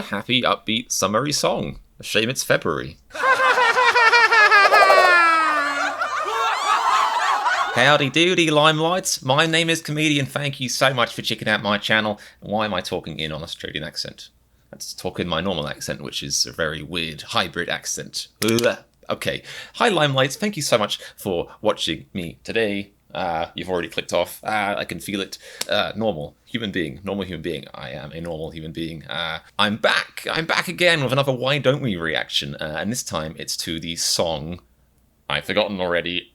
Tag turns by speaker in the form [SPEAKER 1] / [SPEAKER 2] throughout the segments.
[SPEAKER 1] happy, upbeat, summery song. A shame it's February. Howdy doody, limelights. My name is Comedian. Thank you so much for checking out my channel. Why am I talking in an Australian accent? Let's talk in my normal accent, which is a very weird hybrid accent. Ugh. Okay. Hi, limelights. Thank you so much for watching me today. You've already clicked off. I can feel it. Normal human being. I am a normal human being. I'm back. I'm back again with another Why Don't We reaction. And this time it's to the song I've forgotten already.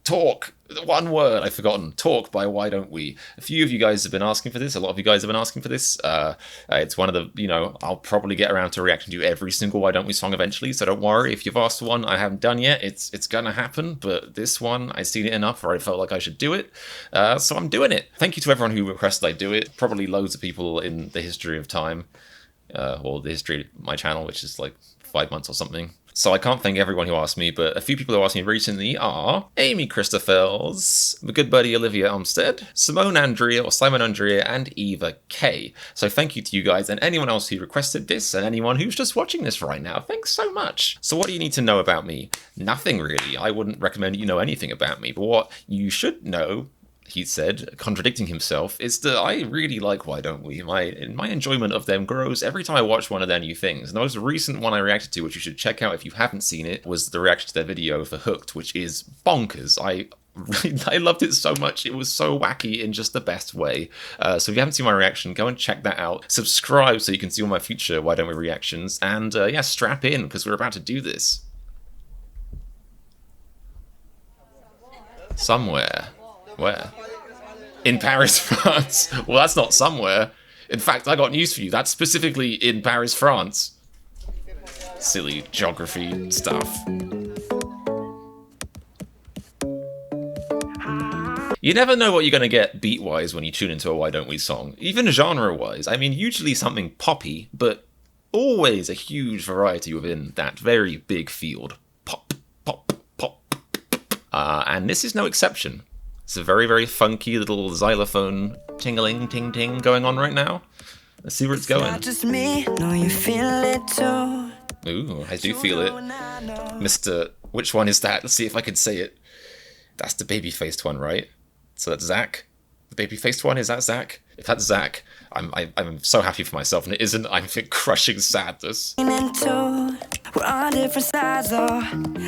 [SPEAKER 1] Talk. One word I've forgotten. Talk by Why Don't We. A few of you guys have been asking for this. A lot of you guys have been asking for this. It's one of the, I'll probably get around to reacting to every single Why Don't We song eventually, so don't worry. If you've asked for one I haven't done yet, it's gonna happen, but this one, I've seen it enough where I felt like I should do it, so I'm doing it. Thank you to everyone who requested I do it. Probably loads of people in the history of time, or the history of my channel, which is like 5 months or something. So I can't thank everyone who asked me, but a few people who asked me recently are Amy Christophels, my good buddy Olivia Olmsted, Simone Andrea or Simon Andrea, and Eva K. So thank you to you guys and anyone else who requested this and anyone who's just watching this right now. Thanks so much. So what do you need to know about me? Nothing really. I wouldn't recommend you know anything about me, but what you should know, he said, contradicting himself, is that I really like Why Don't We. My enjoyment of them grows every time I watch one of their new things. And the most recent one I reacted to, which you should check out if you haven't seen it, was the reaction to their video for Hooked, which is bonkers. I loved it so much. It was so wacky in just the best way. So if you haven't seen my reaction, go and check that out. Subscribe so you can see all my future Why Don't We reactions. And yeah, strap in, because we're about to do this. Somewhere. Where? In Paris, France. Well, that's not somewhere. In fact, I got news for you. That's specifically in Paris, France. Silly geography stuff. You never know what you're going to get beat-wise when you tune into a Why Don't We song. Even genre-wise. I mean, usually something poppy, but always a huge variety within that very big field. Pop, pop, pop. And this is no exception. It's a very, very funky little xylophone ting-a-ling, ting-ting going on right now. Let's see where it's going.
[SPEAKER 2] Just me, no, you feel it too.
[SPEAKER 1] Ooh, I do feel it. Mr. Which one is that? Let's see if I can say it. That's the baby-faced one, right? So that's Zach. The baby-faced one, is that Zach? If that's Zach, I'm so happy for myself, and it isn't. I'm in crushing sadness.
[SPEAKER 2] We're on different sides, though,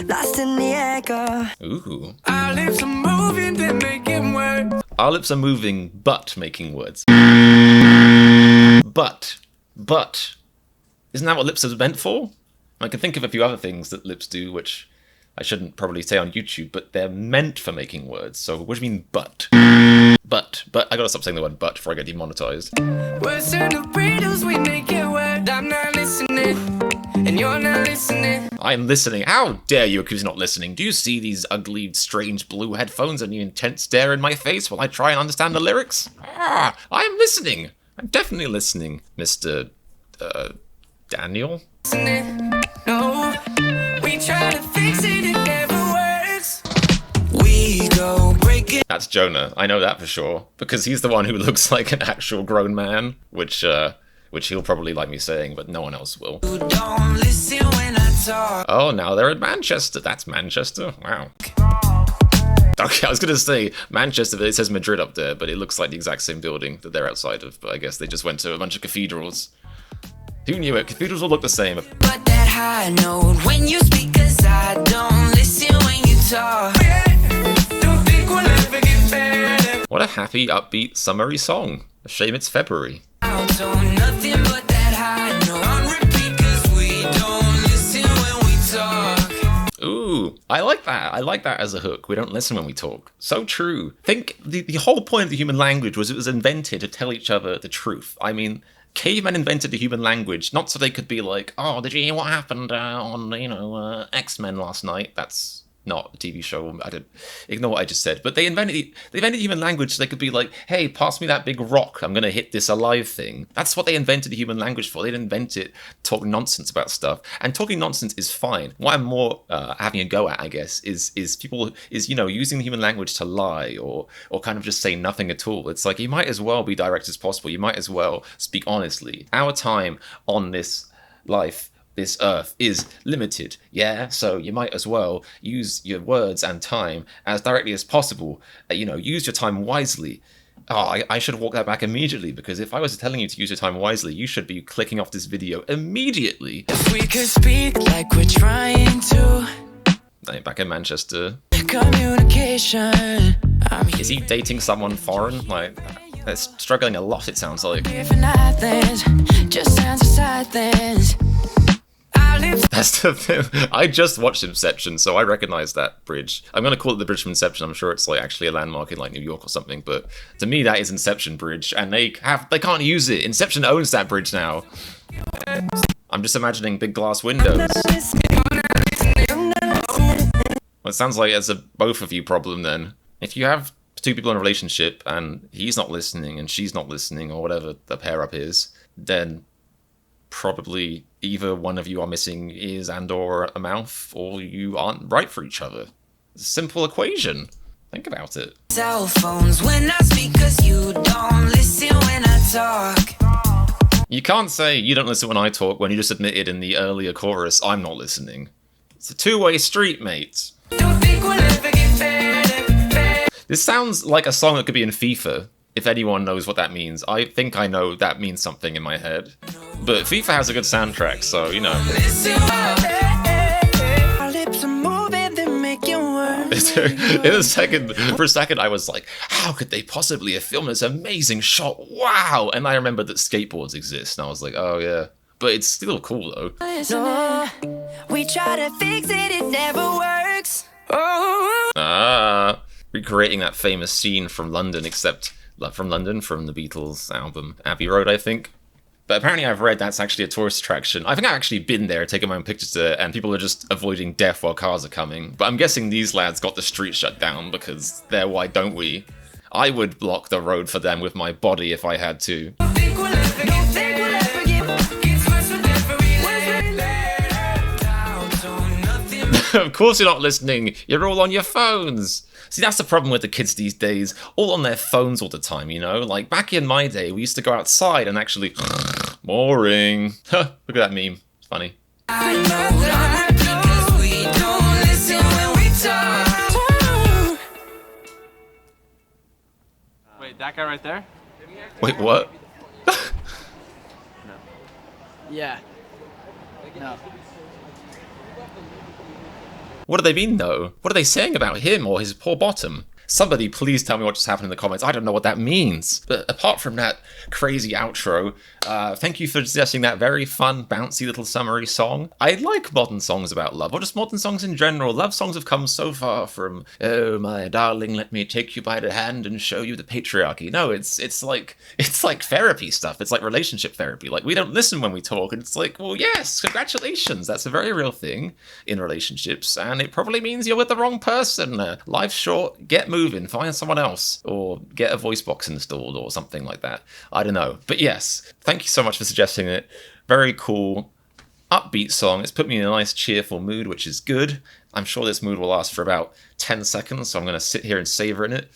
[SPEAKER 2] lost in the echo.
[SPEAKER 1] Ooh.
[SPEAKER 2] Our lips are moving, then making words.
[SPEAKER 1] Our lips are moving, but making words. But. Isn't that what lips are meant for? I can think of a few other things that lips do, which I shouldn't probably say on YouTube, but they're meant for making words. So what do you mean, but? But, I gotta stop saying the word but before I get demonetized.
[SPEAKER 2] Words turn to riddles, we make it work. I'm not listening, and you're not listening.
[SPEAKER 1] I'm listening. How dare you accuse me of not listening? Do you see these ugly, strange blue headphones and the intense stare in my face while I try and understand the lyrics? I am listening. I'm definitely listening, Mr. Daniel?
[SPEAKER 2] No, we try to fix it, it never works. We go break it.
[SPEAKER 1] That's Jonah. I know that for sure, because he's the one who looks like an actual grown man, which he'll probably like me saying, but no one else will.
[SPEAKER 2] Don't listen when I talk.
[SPEAKER 1] Oh, now they're in Manchester. That's Manchester? Wow. Okay, I was gonna say Manchester, but it says Madrid up there, but it looks like the exact same building that they're outside of, but I guess they just went to a bunch of cathedrals. Who knew it? Cathedrals all look the same.
[SPEAKER 2] But that high note when you speak, 'cause I don't listen when you talk. Don't think we'll ever get better.
[SPEAKER 1] What a happy, upbeat, summery song. A shame it's February.
[SPEAKER 2] Nothing but that high note on repeat, 'cause we don't listen when we talk.
[SPEAKER 1] Ooh, I like that. I like that as a hook. We don't listen when we talk. So true. Think the whole point of the human language was it was invented to tell each other the truth. I mean, cavemen invented the human language, not so they could be like, oh, did you hear what happened on, X-Men last night? That's not a TV show. I don't ignore what I just said. But they invented human language so they could be like, hey, pass me that big rock. I'm going to hit this alive thing. That's what they invented human language for. They didn't invent it talking nonsense about stuff. And talking nonsense is fine. What I'm more having a go at, I guess, is using the human language to lie or kind of just say nothing at all. It's like you might as well be direct as possible. You might as well speak honestly. Our time on this life, this earth, is limited, yeah? So you might as well use your words and time as directly as possible. Use your time wisely. Oh, I should walk that back immediately, because if I was telling you to use your time wisely, you should be clicking off this video immediately.
[SPEAKER 2] If we could speak like we're trying to.
[SPEAKER 1] Back in Manchester.
[SPEAKER 2] Communication.
[SPEAKER 1] Is he dating someone foreign? Like, they're struggling a lot, it sounds like.
[SPEAKER 2] Just side things.
[SPEAKER 1] That's the thing. I just watched Inception, so I recognize that bridge. I'm going to call it the bridge from Inception. I'm sure it's like actually a landmark in like New York or something, but to me that is Inception Bridge, and they can't use it. Inception owns that bridge now. I'm just imagining big glass windows. Well, it sounds like it's a both of you problem then. If you have two people in a relationship and he's not listening and she's not listening, or whatever the pair up is, then probably either one of you are missing ears and or a mouth, or you aren't right for each other. It's a simple equation. Think about it.
[SPEAKER 2] Cell phones when I speak, 'cause you don't listen when I talk.
[SPEAKER 1] You can't say you don't listen when I talk when you just admitted in the earlier chorus I'm not listening. It's a two-way street, mate.
[SPEAKER 2] Don't think we'll ever get better.
[SPEAKER 1] This sounds like a song that could be in FIFA, if anyone knows what that means. I think I know that means something in my head. But FIFA has a good soundtrack, so, you know.
[SPEAKER 2] Our lips are moving, they make you worse.
[SPEAKER 1] For a second, I was like, how could they possibly have filmed this amazing shot? Wow! And I remembered that skateboards exist, and I was like, oh yeah. But it's still cool, though.
[SPEAKER 2] No, we try to fix it, it never works. Oh.
[SPEAKER 1] Recreating that famous scene from London, except from the Beatles album Abbey Road, I think. But apparently I've read that's actually a tourist attraction. I think I've actually been there, taken my own pictures there, and people are just avoiding death while cars are coming. But I'm guessing these lads got the street shut down because they're why don't we? I would block the road for them with my body if I had to. Of course you're not listening. You're all on your phones. See, that's the problem with the kids these days. All on their phones all the time, you know? Like, back in my day, we used to go outside and actually... Boring. Look at that meme. It's funny.
[SPEAKER 2] I know that because we don't listen when we talk.
[SPEAKER 3] Wait, that guy right there?
[SPEAKER 1] Wait, what?
[SPEAKER 3] Yeah. No.
[SPEAKER 1] What do they mean, though? What are they saying about him or his poor bottom? Somebody please tell me what just happened in the comments. I don't know what that means. But apart from that crazy outro, thank you for suggesting that very fun, bouncy little summary song. I like modern songs about love, or just modern songs in general. Love songs have come so far from, oh my darling, let me take you by the hand and show you the patriarchy. No, it's like therapy stuff. It's like relationship therapy. Like, we don't listen when we talk, and it's like, well, yes, congratulations. That's a very real thing in relationships, and it probably means you're with the wrong person. Life's short, get moving, find someone else, or get a voice box installed or something like that. I don't know. But yes, thank you so much for suggesting it. Very cool, upbeat song. It's put me in a nice cheerful mood, which is good. I'm sure this mood will last for about 10 seconds, so I'm going to sit here and savor in it.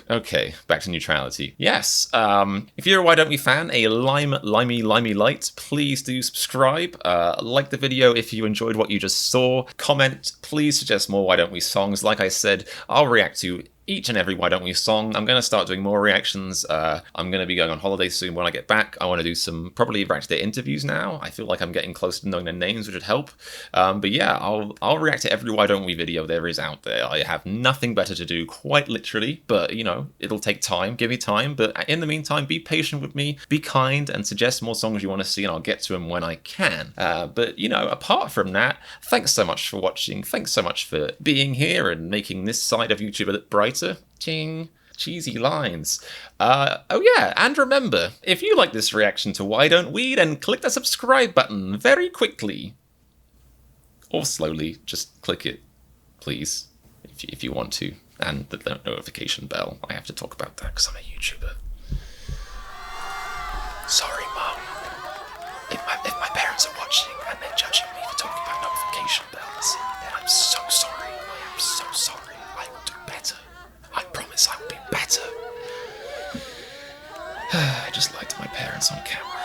[SPEAKER 1] Okay, back to neutrality. Yes, if you're a Why Don't We fan, a limey light, please do subscribe. Like the video if you enjoyed what you just saw. Comment, please suggest more Why Don't We songs. Like I said, I'll react to each and every Why Don't We song. I'm going to start doing more reactions. I'm going to be going on holiday soon when I get back. I want to do some, probably react to their interviews now. I feel like I'm getting close to knowing their names, which would help. But yeah, I'll react to every Why Don't We video there is out there. I have nothing better to do, quite literally, but you know, it'll take time, give me time. But in the meantime, be patient with me, be kind, and suggest more songs you want to see, and I'll get to them when I can. But you know, apart from that, thanks so much for watching. Thanks so much for being here and making this side of YouTube a bit brighter. Ching. Cheesy lines. Oh yeah, and remember, if you like this reaction to Why Don't We, then click the subscribe button very quickly. Or slowly, just click it, please, if you want to. And the notification bell. I have to talk about that because I'm a YouTuber. Sorry, Mum. If my parents are watching and they're judging me for talking about notification bells, then I'm so sorry. I am so sorry. I will do better. I promise I will be better. I just lied to my parents on camera.